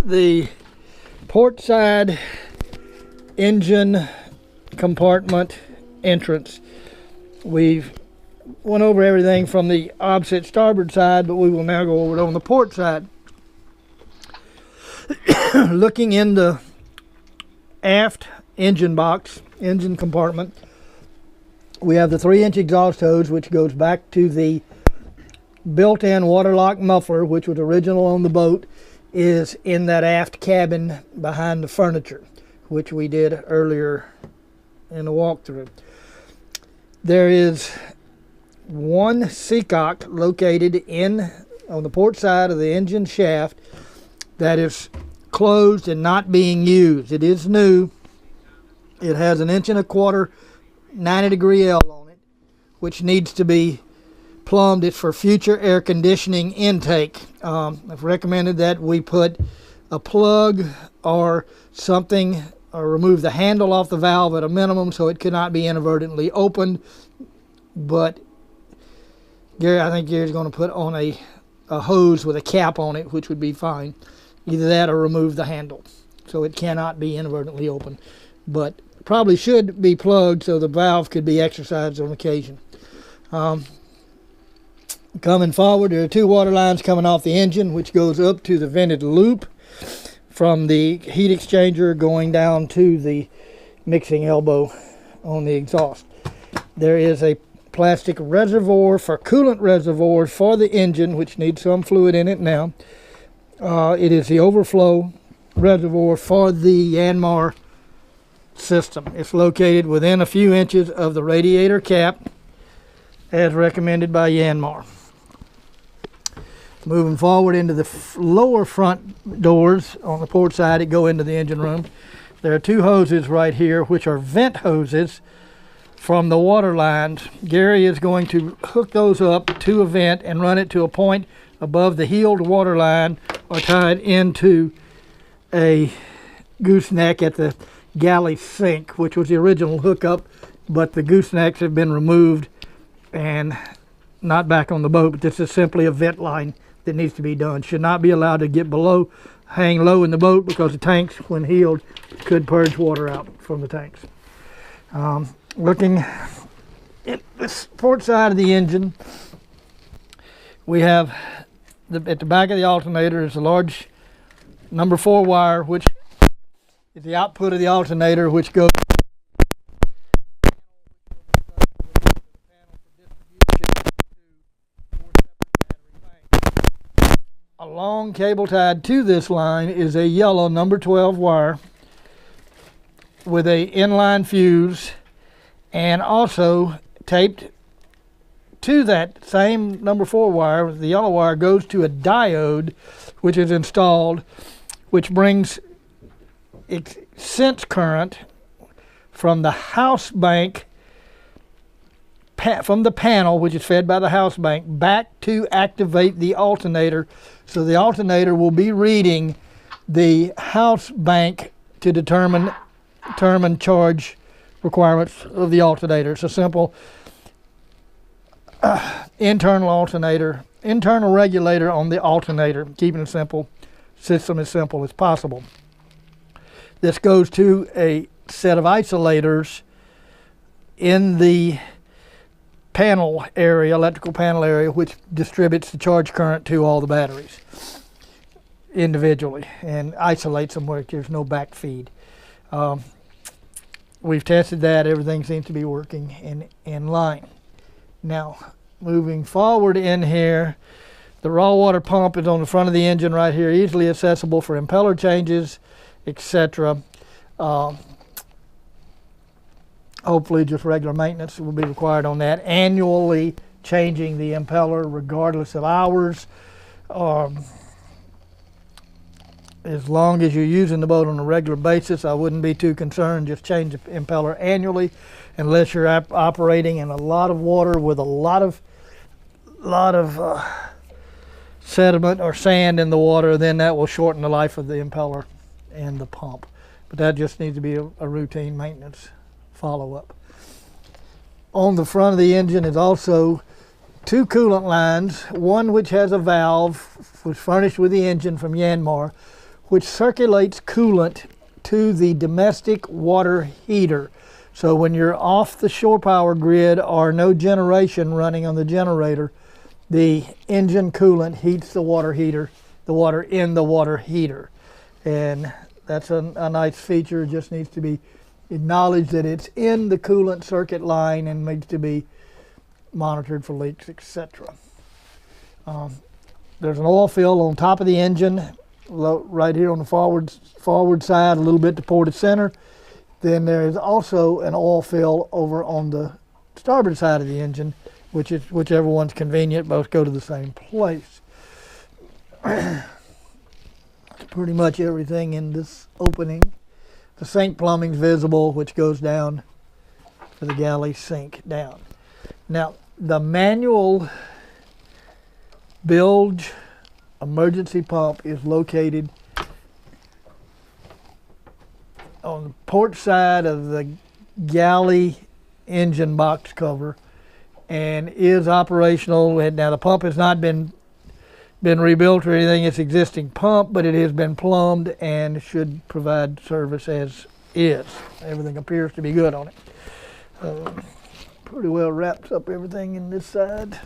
the port side engine compartment entrance. We've went over everything from the opposite starboard side, but we will now go over it on the port side. Looking in the aft engine box, engine compartment, we have the 3-inch exhaust hose, which goes back to the built-in waterlock muffler, which was original on the boat, is in that aft cabin behind the furniture, which we did earlier in the walkthrough. There is one seacock located on the port side of the engine shaft that is closed and not being used. It is new. It has 1.25 inch 90-degree L on it, which needs to be plumbed. It's for future air conditioning intake. I've recommended that we put a plug or something, or remove the handle off the valve at a minimum so it could not be inadvertently opened. But I think Gary's going to put on a hose with a cap on it, which would be fine. Either that or remove the handle so it cannot be inadvertently opened. But probably should be plugged so the valve could be exercised on occasion. Coming forward, there are 2 water lines coming off the engine, which goes up to the vented loop from the heat exchanger going down to the mixing elbow on the exhaust. There is a plastic reservoir for coolant reservoirs for the engine, which needs some fluid in it now. It is the overflow reservoir for the Yanmar system. It's located within a few inches of the radiator cap, as recommended by Yanmar. Moving forward into the lower front doors on the port side that go into the engine room, there are 2 hoses right here, which are vent hoses from the water lines. Gary is going to hook those up to a vent and run it to a point above the heeled water line, or tied into a gooseneck at the galley sink, which was the original hookup, but the goosenecks have been removed and not back on the boat. But this is simply a vent line that needs to be done. Should not be allowed to get below, hang low in the boat, because the tanks, when healed, could purge water out from the tanks. Looking at the port side of the engine, we have at the back of the alternator is a large number 4 wire, which is the output of the alternator, which goes a long cable tied to this line is a yellow number 12 wire with a inline fuse, and also taped to that same number 4 wire, the yellow wire, goes to a diode which is installed, which brings sense current from the house bank, from the panel, which is fed by the house bank, back to activate the alternator. So the alternator will be reading the house bank to determine charge requirements of the alternator. It's a simple internal regulator on the alternator, keeping the system as simple as possible. This goes to a set of isolators in the panel area, electrical panel area, which distributes the charge current to all the batteries individually and isolates them where there's no back feed. We've tested that. Everything seems to be working in line. Now, moving forward in here, the raw water pump is on the front of the engine right here, easily accessible for impeller changes, etc. Hopefully just regular maintenance will be required on that, annually changing the impeller regardless of hours. As long as you're using the boat on a regular basis, I wouldn't be too concerned. Just change the impeller annually, unless you're operating in a lot of water with a lot of sediment or sand in the water. Then that will shorten the life of the impeller and the pump. But that just needs to be a routine maintenance follow-up. On the front of the engine is also 2 coolant lines, one which has a valve, was furnished with the engine from Yanmar, which circulates coolant to the domestic water heater. So when you're off the shore power grid or no generation running on the generator, the engine coolant heats the water heater, the water in the water heater. And that's a nice feature. It just needs to be acknowledged that it's in the coolant circuit line and needs to be monitored for leaks, etc. There's an oil fill on top of the engine, right here on the forward side, a little bit to port center. Then there is also an oil fill over on the starboard side of the engine, whichever one's convenient. Both go to the same place. Pretty much everything in this opening. The sink plumbing's visible, which goes down to the galley sink down. Now, the manual bilge emergency pump is located on the port side of the galley engine box cover and is operational. Now, the pump has not been rebuilt or anything. It's existing pump, but it has been plumbed and should provide service as is. Everything appears to be good on it. Pretty well wraps up everything in this side.